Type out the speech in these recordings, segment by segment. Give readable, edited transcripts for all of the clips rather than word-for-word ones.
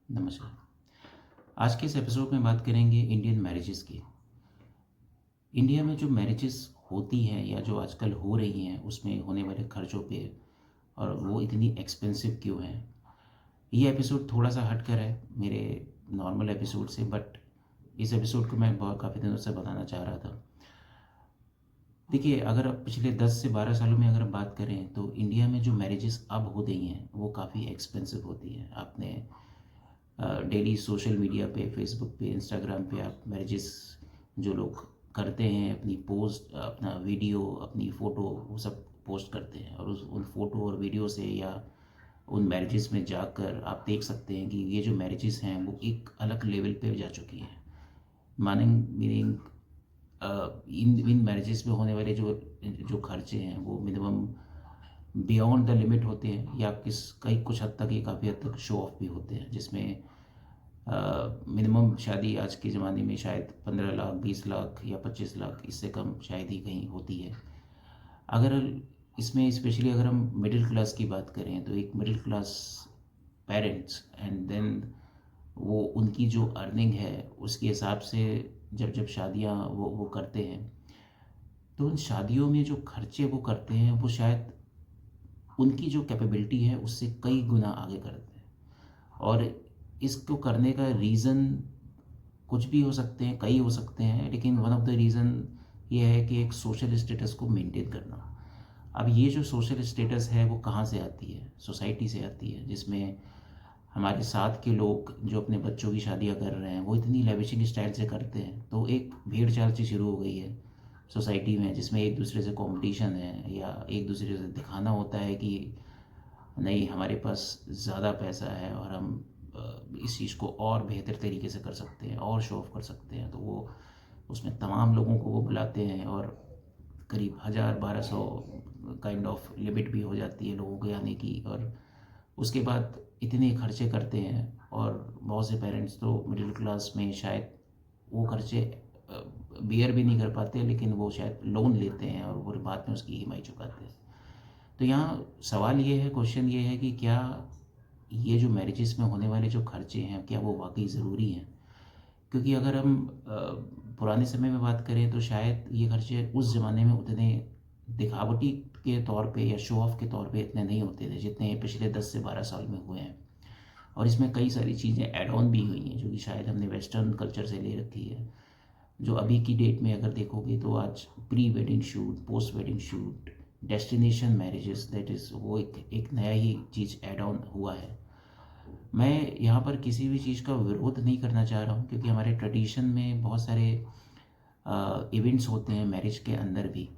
नमस्कार। आज के इस एपिसोड में बात करेंगे इंडियन मैरिजेस की। इंडिया में जो मैरिजेस होती हैं या जो आजकल हो रही हैं उसमें होने वाले खर्चों पे और वो इतनी एक्सपेंसिव क्यों हैं। ये एपिसोड थोड़ा सा हट कर है मेरे नॉर्मल एपिसोड से, बट इस एपिसोड को मैं बहुत काफ़ी दिनों से बताना चाह रहा था। देखिए, अगर आप पिछले 10 से 12 सालों में अगर हम बात करें तो इंडिया में जो मैरिजेस अब हो गई हैं वो काफ़ी एक्सपेंसिव होती हैं। आपने डेली सोशल मीडिया पे, फेसबुक पे, इंस्टाग्राम पे आप मैरिजेस जो लोग करते हैं, अपनी पोस्ट, अपना वीडियो, अपनी फ़ोटो, वो सब पोस्ट करते हैं और उस उन फ़ोटो और वीडियो से या उन मैरिजेस में जाकर आप देख सकते हैं कि ये जो मैरिजेस हैं वो एक अलग लेवल पे जा चुकी हैं। Morning meaning in in marriages में होने वाले जो जो खर्चे हैं वो मिनिमम बियॉन्ड द लिमिट होते हैं या कई कुछ हद तक, ये काफ़ी हद तक शो ऑफ भी होते हैं, जिसमें मिनिमम शादी आज के ज़माने में शायद 15 लाख, 20 लाख या 25 लाख, इससे कम शायद ही कहीं होती है। अगर इसमें स्पेशली अगर हम मिडिल क्लास की बात करें तो एक middle class parents and then वो उनकी जो अर्निंग है उसके हिसाब से जब जब शादियां वो करते हैं तो उन शादियों में जो खर्चे वो करते हैं वो शायद उनकी जो कैपेबिलिटी है उससे कई गुना आगे करते हैं। और इसको करने का रीज़न कुछ भी हो सकते हैं, कई हो सकते हैं, लेकिन वन ऑफ द रीज़न ये है कि एक सोशल स्टेटस को मेंटेन करना। अब ये जो सोशल स्टेटस है वो कहाँ से आती है? सोसाइटी से आती है, जिसमें हमारे साथ के लोग जो अपने बच्चों की शादियाँ कर रहे हैं वो इतनी लेविशिंग स्टाइल से करते हैं, तो एक भेड़ चाल सी शुरू हो गई है सोसाइटी में, जिसमें एक दूसरे से कंपटीशन है या एक दूसरे से दिखाना होता है कि नहीं, हमारे पास ज़्यादा पैसा है और हम इस चीज़ को और बेहतर तरीके से कर सकते हैं और शो ऑफ कर सकते हैं। तो वो उसमें तमाम लोगों को वो बुलाते हैं और करीब 1000-1200 काइंड ऑफ लिमिट भी हो जाती है लोगों के आने की, और उसके बाद इतने खर्चे करते हैं। और बहुत से पेरेंट्स तो मिडिल क्लास में शायद वो खर्चे बियर भी नहीं कर पाते, लेकिन वो शायद लोन लेते हैं और वो बाद में उसकी ईएमआई चुकाते हैं। तो यहाँ सवाल ये है, क्वेश्चन ये है कि क्या ये जो मैरिजेस में होने वाले जो खर्चे हैं क्या वो वाकई ज़रूरी हैं? क्योंकि अगर हम पुराने समय में बात करें तो शायद ये खर्चे उस ज़माने में उतने दिखावटी के तौर पे या शो ऑफ के तौर पे इतने नहीं होते थे जितने पिछले 10 से 12 साल में हुए हैं। और इसमें कई सारी चीज़ें ऐड ऑन भी हुई हैं जो कि शायद हमने वेस्टर्न कल्चर से ले रखी है। जो अभी की डेट में अगर देखोगे तो आज pre wedding shoot, post wedding shoot, destination marriages, that is वो एक नया ही चीज़ ऐड ऑन हुआ है। मैं यहाँ पर किसी भी चीज़ का विरोध नहीं करना चाह रहा हूँ, क्योंकि हमारे ट्रेडिशन में बहुत सारे इवेंट्स होते हैं मैरिज के अंदर भी।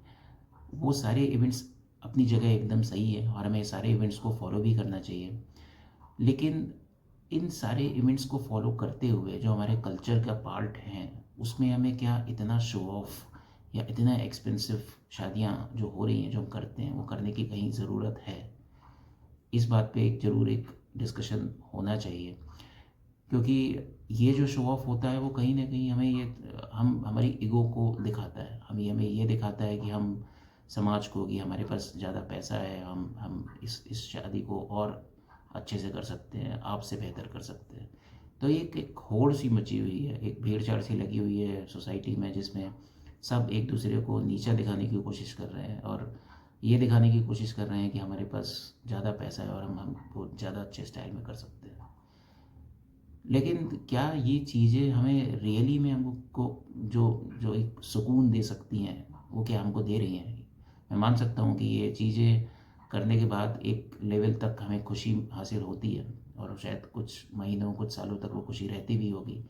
वो सारे इवेंट्स अपनी जगह एकदम सही है और हमें सारे इवेंट्स को फॉलो भी करना चाहिए। लेकिन इन सारे इवेंट्स को फॉलो करते हुए जो हमारे कल्चर का पार्ट हैं उसमें हमें क्या इतना शो ऑफ या इतना एक्सपेंसिव शादियाँ जो हो रही हैं, जो हम करते हैं, वो करने की कहीं ज़रूरत है? इस बात पे एक ज़रूर एक डिस्कशन होना चाहिए, क्योंकि ये जो शो ऑफ होता है वो कहीं न कहीं हमें ये हम हमारी ईगो को दिखाता है। हमें ये दिखाता है कि हम समाज को कि हमारे पास ज़्यादा पैसा है, हम इस शादी को और अच्छे से कर सकते हैं, आपसे बेहतर कर सकते हैं। तो एक होड़ सी मची हुई है, एक भेड़-चाल सी लगी हुई है सोसाइटी में, जिसमें सब एक दूसरे को नीचा दिखाने की कोशिश कर रहे हैं और ये दिखाने की कोशिश कर रहे हैं कि हमारे पास ज़्यादा पैसा है और हम बहुत ज़्यादा अच्छे स्टाइल में कर सकते हैं। लेकिन क्या ये चीज़ें हमें रियली में हमको जो जो एक सुकून दे सकती हैं वो क्या हमको दे रही हैं? मैं मान सकता हूँ कि ये चीज़ें करने के बाद एक लेवल तक हमें खुशी हासिल होती है और शायद कुछ महीनों, कुछ सालों तक वो खुशी रहती भी होगी।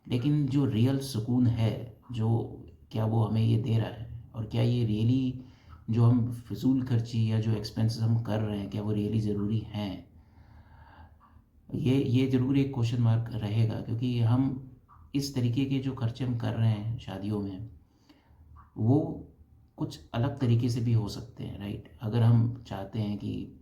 लेकिन जो रियल सुकून है, जो क्या वो हमें ये दे रहा है? और क्या ये रियली जो हम फ़िज़ूल खर्ची या जो एक्सपेंसेस हम कर रहे हैं क्या वो रियली ज़रूरी हैं? ये ज़रूर एक क्वेश्चन मार्क रहेगा, क्योंकि हम इस तरीके के जो खर्चे हम कर रहे हैं शादियों में वो कुछ अलग तरीके से भी हो सकते हैं, राइट? अगर हम चाहते हैं कि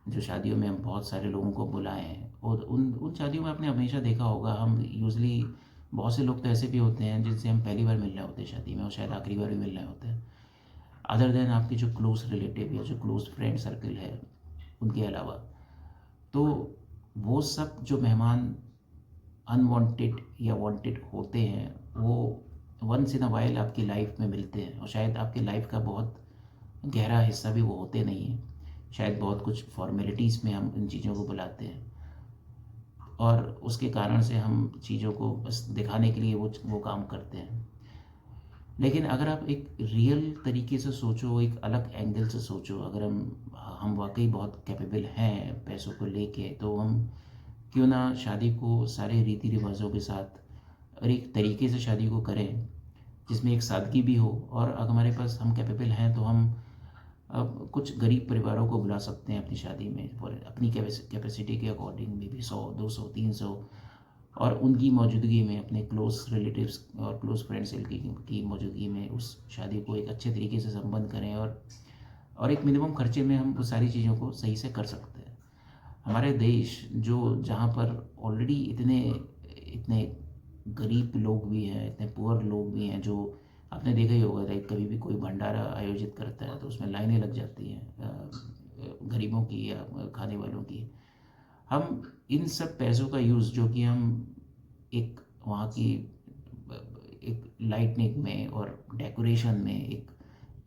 जो शादियों में हम बहुत सारे लोगों को बुलाएं, और उन उन शादियों में आपने हमेशा देखा होगा, हम यूजली बहुत से लोग तो ऐसे भी होते हैं जिनसे हम पहली बार मिल रहे होते हैं शादी में और शायद आखिरी बार भी मिल रहे होते हैं, अदर देन आपके जो क्लोज रिलेटिव या जो क्लोज फ्रेंड सर्कल है उनके अलावा। तो वो सब जो मेहमान अनवांटेड या वांटेड होते हैं वो वंस इन अ वाइल आपकी लाइफ में मिलते हैं, और शायद आपकी लाइफ का बहुत गहरा हिस्सा भी वो होते नहीं हैं। शायद बहुत कुछ फॉर्मेलिटीज़ में हम इन चीज़ों को बुलाते हैं, और उसके कारण से हम चीज़ों को बस दिखाने के लिए वो काम करते हैं। लेकिन अगर आप एक रियल तरीके से सोचो, एक अलग एंगल से सोचो, अगर हम वाकई बहुत कैपेबल हैं पैसों को लेके, तो हम क्यों ना शादी को सारे रीति रिवाजों के साथ और एक तरीके से शादी को करें जिसमें एक सादगी भी हो। और अगर हमारे पास हम कैपेबल हैं तो हम अब कुछ गरीब परिवारों को बुला सकते हैं अपनी शादी में, और अपनी कैपेसिटी के अकॉर्डिंग में भी 100, 200, 300, और उनकी मौजूदगी में अपने क्लोज रिलेटिव्स और क्लोज फ्रेंड सर्कल की मौजूदगी में उस शादी को एक अच्छे तरीके से संपन्न करें, और एक मिनिमम खर्चे में हम उस सारी चीज़ों को सही से कर सकते हैं। हमारे देश जो जहाँ पर ऑलरेडी इतने इतने गरीब लोग भी हैं, इतने पुअर लोग भी हैं, जो आपने देखा ही होगा, लाइक कभी भी कोई भंडारा आयोजित करता है तो उसमें लाइनें लग जाती हैं गरीबों की या खाने वालों की। हम इन सब पैसों का यूज़ जो कि हम एक वहाँ की एक लाइटनिंग में और डेकोरेशन में एक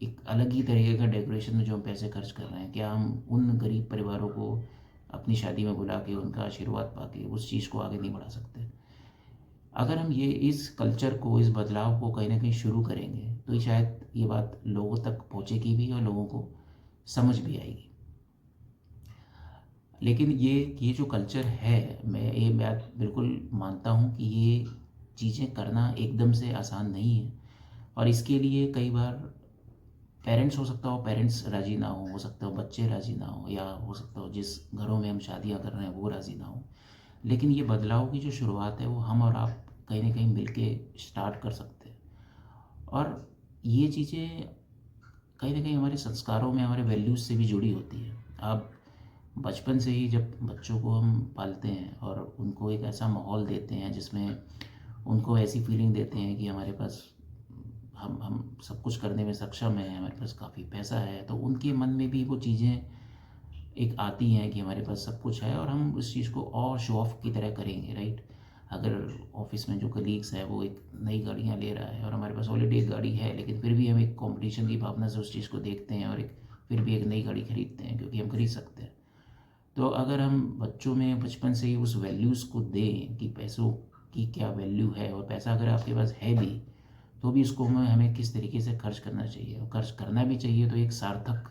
एक अलग ही तरीके का डेकोरेशन में जो हम पैसे खर्च कर रहे हैं, क्या हम उन गरीब परिवारों को अपनी शादी में बुला के उनका आशीर्वाद पाके उस चीज़ को आगे नहीं बढ़ा सकते? अगर हम ये इस कल्चर को, इस बदलाव को कहीं ना कहीं शुरू करेंगे तो ये शायद ये बात लोगों तक पहुँचेगी भी और लोगों को समझ भी आएगी। लेकिन ये जो कल्चर है, मैं बात बिल्कुल मानता हूँ कि ये चीज़ें करना एकदम से आसान नहीं है, और इसके लिए कई बार पेरेंट्स, हो सकता हो पेरेंट्स राज़ी ना हो सकता हो बच्चे राज़ी ना हो, या हो सकता हो जिस घरों में हम शादियाँ कर रहे हैं वो राज़ी ना हो। लेकिन ये बदलाव की जो शुरुआत है वो हम और आप कहीं ना कहीं मिल के स्टार्ट कर सकते हैं। और ये चीज़ें कहीं ना कहीं हमारे संस्कारों में, हमारे वैल्यूज़ से भी जुड़ी होती है। अब बचपन से ही जब बच्चों को हम पालते हैं और उनको एक ऐसा माहौल देते हैं जिसमें उनको ऐसी फीलिंग देते हैं कि हमारे पास हम सब कुछ करने में सक्षम हैं, हमारे पास काफ़ी पैसा है, तो उनके मन में भी वो चीज़ें एक आती हैं कि हमारे पास सब कुछ है और हम उस चीज़ को और शो ऑफ की तरह करेंगे, राइट। अगर ऑफिस में जो कलीग्स है वो एक नई गाड़ियाँ ले रहा है और हमारे पास ऑलरेडी एक गाड़ी है, लेकिन फिर भी हम एक कंपटीशन की भावना से उस चीज़ को देखते हैं और एक फिर भी एक नई गाड़ी खरीदते हैं क्योंकि हम खरीद सकते हैं। तो अगर हम बच्चों में बचपन से ही उस वैल्यूज़ को दें कि पैसों की क्या वैल्यू है, और पैसा अगर आपके पास है भी तो भी उसको हमें किस तरीके से खर्च करना चाहिए, और खर्च करना भी चाहिए तो एक सार्थक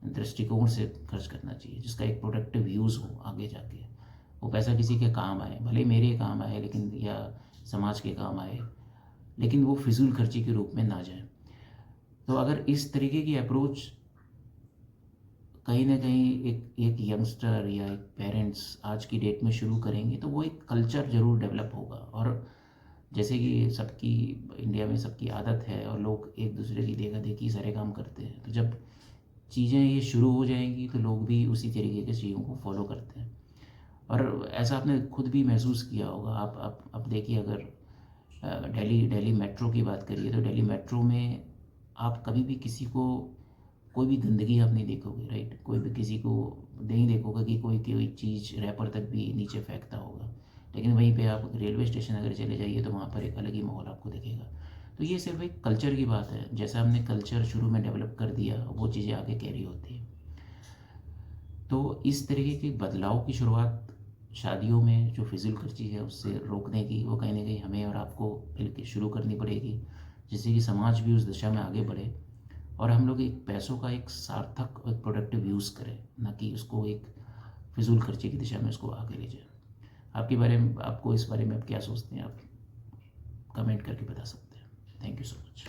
दृष्टिकोण से खर्च करना चाहिए जिसका एक प्रोडक्टिव यूज़ हो आगे जाके। वो पैसा किसी के काम आए, भले मेरे काम आए लेकिन, या समाज के काम आए, लेकिन वो फिजूल खर्ची के रूप में ना जाए। तो अगर इस तरीके की अप्रोच कहीं ना कहीं एक एक यंगस्टर या एक पेरेंट्स आज की डेट में शुरू करेंगे तो वो एक कल्चर ज़रूर डेवलप होगा। और जैसे कि सबकी इंडिया में सबकी आदत है और लोग एक दूसरे की देखा देखी सारे काम करते हैं, तो जब चीज़ें ये शुरू हो जाएंगी तो लोग भी उसी तरीके के चीज़ों को फॉलो करते हैं। और ऐसा आपने खुद भी महसूस किया होगा। आप देखिए, अगर दिल्ली दिल्ली मेट्रो की बात करिए तो दिल्ली मेट्रो में आप कभी भी किसी को कोई भी गंदगी आप नहीं देखोगे, राइट। कोई भी किसी को नहीं देखोगे कि कोई कोई चीज़ रैपर तक भी नीचे फेंकता होगा। लेकिन वहीं पे आप रेलवे स्टेशन अगर चले जाइए तो वहाँ पर एक अलग ही माहौल आपको दिखेगा। तो ये सिर्फ एक कल्चर की बात है, जैसा हमने कल्चर शुरू में डेवलप कर दिया वो चीज़ें आगे कैरी होती है। तो इस तरीके के बदलाव की शुरुआत शादियों में जो फिजूल खर्ची है उससे रोकने की, वो कहीं ना कहीं हमें और आपको मिलकर शुरू करनी पड़ेगी, जिससे कि समाज भी उस दिशा में आगे बढ़े और हम लोग एक पैसों का एक सार्थक और प्रोडक्टिव यूज़ करें, ना कि उसको एक फिजूल खर्ची की दिशा में उसको आगे ले जाए। आपके बारे में, आपको इस बारे में आप क्या सोचते हैं, आप कमेंट करके बता सकते हैं। Thank you so much.